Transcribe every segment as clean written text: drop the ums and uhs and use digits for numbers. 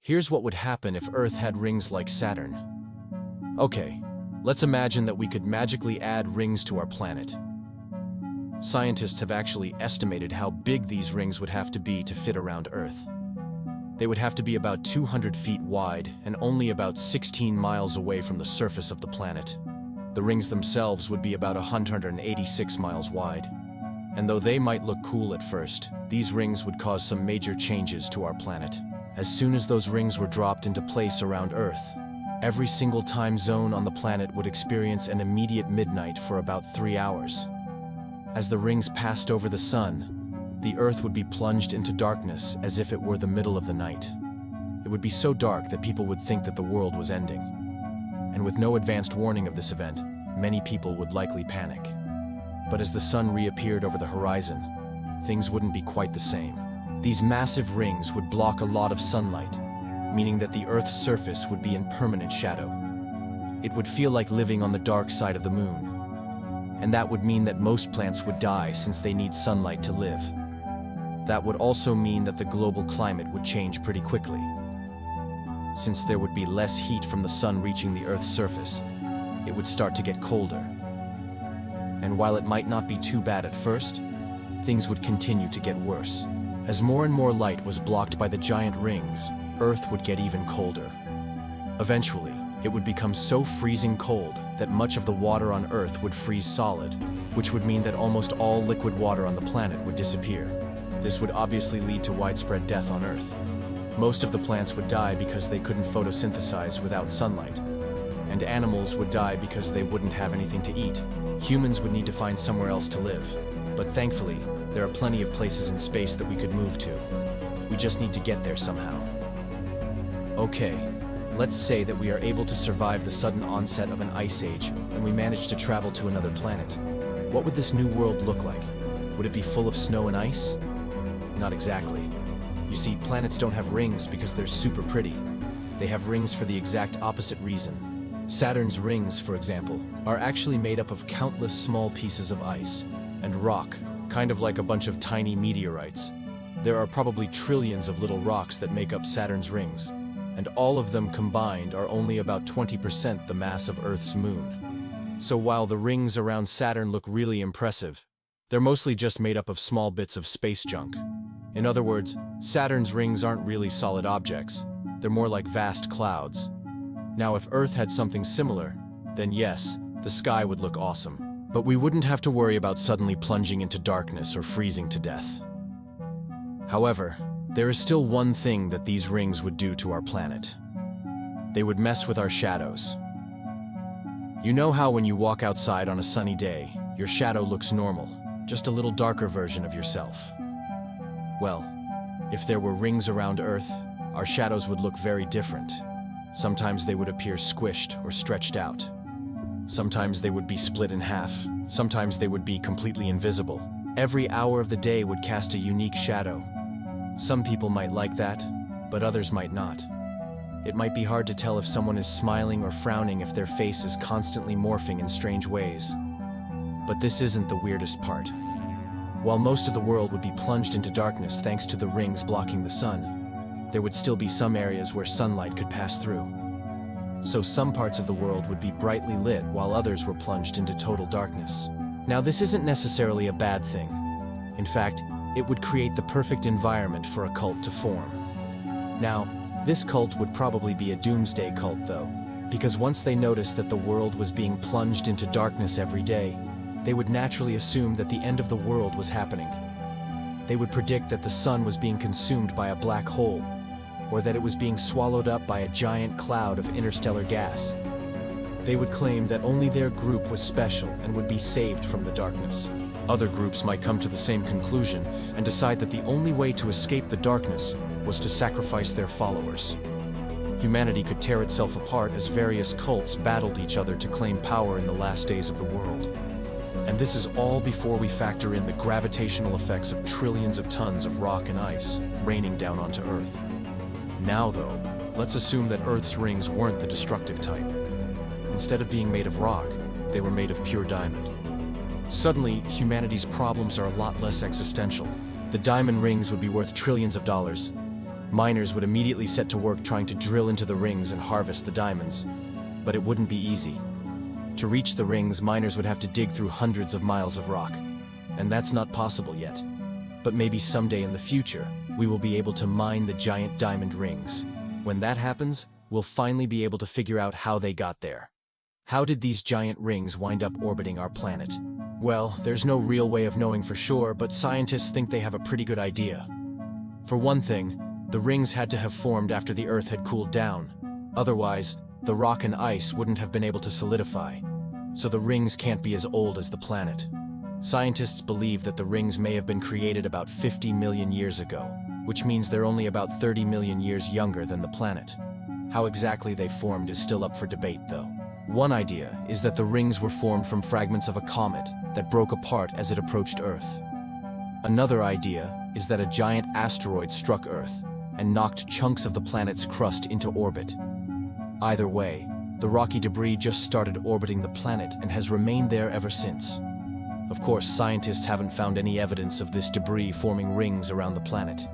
Here's what would happen if Earth had rings like Saturn. Okay, let's imagine that we could magically add rings to our planet. Scientists have actually estimated how big these rings would have to be to fit around Earth. They would have to be about 200 feet wide and only about 16 miles away from the surface of the planet. The rings themselves would be about 186 miles wide. And though they might look cool at first, these rings would cause some major changes to our planet. As soon as those rings were dropped into place around Earth, every single time zone on the planet would experience an immediate midnight for about 3 hours. As the rings passed over the sun, the Earth would be plunged into darkness as if it were the middle of the night. It would be so dark that people would think that the world was ending. And with no advanced warning of this event, many people would likely panic. But as the sun reappeared over the horizon, things wouldn't be quite the same. These massive rings would block a lot of sunlight, meaning that the Earth's surface would be in permanent shadow. It would feel like living on the dark side of the moon. And that would mean that most plants would die since they need sunlight to live. That would also mean that the global climate would change pretty quickly. Since there would be less heat from the sun reaching the Earth's surface, it would start to get colder. And while it might not be too bad at first, things would continue to get worse. As more and more light was blocked by the giant rings, Earth would get even colder. Eventually, it would become so freezing cold that much of the water on Earth would freeze solid, which would mean that almost all liquid water on the planet would disappear. This would obviously lead to widespread death on Earth. Most of the plants would die because they couldn't photosynthesize without sunlight, and animals would die because they wouldn't have anything to eat. Humans would need to find somewhere else to live, but thankfully, there are plenty of places in space that we could move to. We just need to get there somehow. Okay, let's say that we are able to survive the sudden onset of an ice age, and we manage to travel to another planet. What would this new world look like? Would it be full of snow and ice? Not exactly. You see, planets don't have rings because they're super pretty. They have rings for the exact opposite reason. Saturn's rings, for example, are actually made up of countless small pieces of ice and rock, kind of like a bunch of tiny meteorites. There are probably trillions of little rocks that make up Saturn's rings, and all of them combined are only about 20% the mass of Earth's moon. So while the rings around Saturn look really impressive, they're mostly just made up of small bits of space junk. In other words, Saturn's rings aren't really solid objects. They're more like vast clouds. Now, if Earth had something similar, then yes, the sky would look awesome. But we wouldn't have to worry about suddenly plunging into darkness or freezing to death. However, there is still one thing that these rings would do to our planet. They would mess with our shadows. You know how when you walk outside on a sunny day, your shadow looks normal, just a little darker version of yourself? Well, if there were rings around Earth, our shadows would look very different. Sometimes they would appear squished or stretched out. Sometimes they would be split in half. Sometimes they would be completely invisible. Every hour of the day would cast a unique shadow. Some people might like that, but others might not. It might be hard to tell if someone is smiling or frowning if their face is constantly morphing in strange ways. But this isn't the weirdest part. While most of the world would be plunged into darkness thanks to the rings blocking the sun, there would still be some areas where sunlight could pass through. So some parts of the world would be brightly lit while others were plunged into total darkness. Now, this isn't necessarily a bad thing. In fact, it would create the perfect environment for a cult to form. Now, this cult would probably be a doomsday cult though, because once they noticed that the world was being plunged into darkness every day, they would naturally assume that the end of the world was happening. They would predict that the sun was being consumed by a black hole, or that it was being swallowed up by a giant cloud of interstellar gas. They would claim that only their group was special and would be saved from the darkness. Other groups might come to the same conclusion and decide that the only way to escape the darkness was to sacrifice their followers. Humanity could tear itself apart as various cults battled each other to claim power in the last days of the world. And this is all before we factor in the gravitational effects of trillions of tons of rock and ice raining down onto Earth. Now though, let's assume that Earth's rings weren't the destructive type. Instead of being made of rock, they were made of pure diamond. Suddenly, humanity's problems are a lot less existential. The diamond rings would be worth trillions of dollars, Miners would immediately set to work trying to drill into the rings and harvest the diamonds. But it wouldn't be easy. To reach the rings, miners would have to dig through hundreds of miles of rock. And that's not possible yet. But maybe someday in the future, we will be able to mine the giant diamond rings. When that happens, we'll finally be able to figure out how they got there. How did these giant rings wind up orbiting our planet? Well, there's no real way of knowing for sure, but scientists think they have a pretty good idea. For one thing, the rings had to have formed after the Earth had cooled down. Otherwise, the rock and ice wouldn't have been able to solidify. So the rings can't be as old as the planet. Scientists believe that the rings may have been created about 50 million years ago, which means they're only about 30 million years younger than the planet. How exactly they formed is still up for debate, though. One idea is that the rings were formed from fragments of a comet that broke apart as it approached Earth. Another idea is that a giant asteroid struck Earth and knocked chunks of the planet's crust into orbit. Either way, the rocky debris just started orbiting the planet and has remained there ever since. Of course, scientists haven't found any evidence of this debris forming rings around the planet.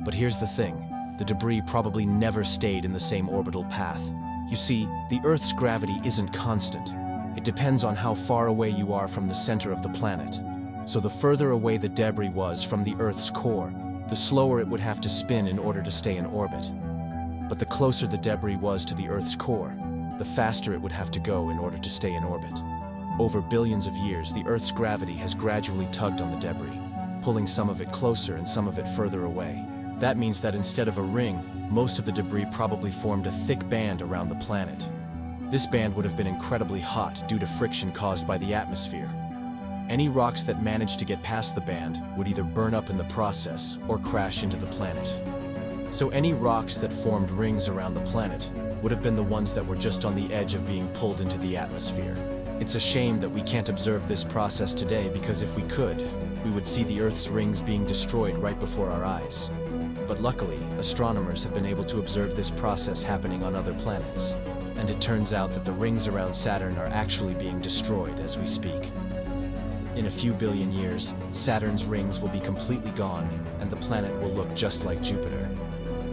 But here's the thing, the debris probably never stayed in the same orbital path. You see, the Earth's gravity isn't constant. It depends on how far away you are from the center of the planet. So the further away the debris was from the Earth's core, the slower it would have to spin in order to stay in orbit. But the closer the debris was to the Earth's core, the faster it would have to go in order to stay in orbit. Over billions of years, the Earth's gravity has gradually tugged on the debris, pulling some of it closer and some of it further away. That means that instead of a ring, most of the debris probably formed a thick band around the planet. This band would have been incredibly hot due to friction caused by the atmosphere. Any rocks that managed to get past the band would either burn up in the process or crash into the planet. So any rocks that formed rings around the planet would have been the ones that were just on the edge of being pulled into the atmosphere. It's a shame that we can't observe this process today, because if we could, we would see the Earth's rings being destroyed right before our eyes. But luckily, astronomers have been able to observe this process happening on other planets. And it turns out that the rings around Saturn are actually being destroyed as we speak. In a few billion years, Saturn's rings will be completely gone, and the planet will look just like Jupiter.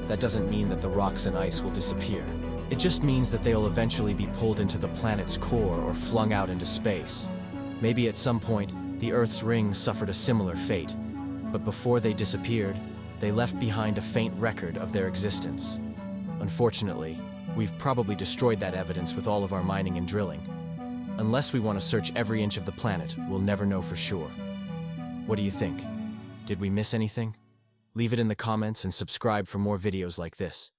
That doesn't mean that the rocks and ice will disappear. It just means that they'll eventually be pulled into the planet's core or flung out into space. Maybe at some point, the Earth's rings suffered a similar fate, but before they disappeared, they left behind a faint record of their existence. Unfortunately, we've probably destroyed that evidence with all of our mining and drilling. Unless we want to search every inch of the planet, we'll never know for sure. What do you think? Did we miss anything? Leave it in the comments and subscribe for more videos like this.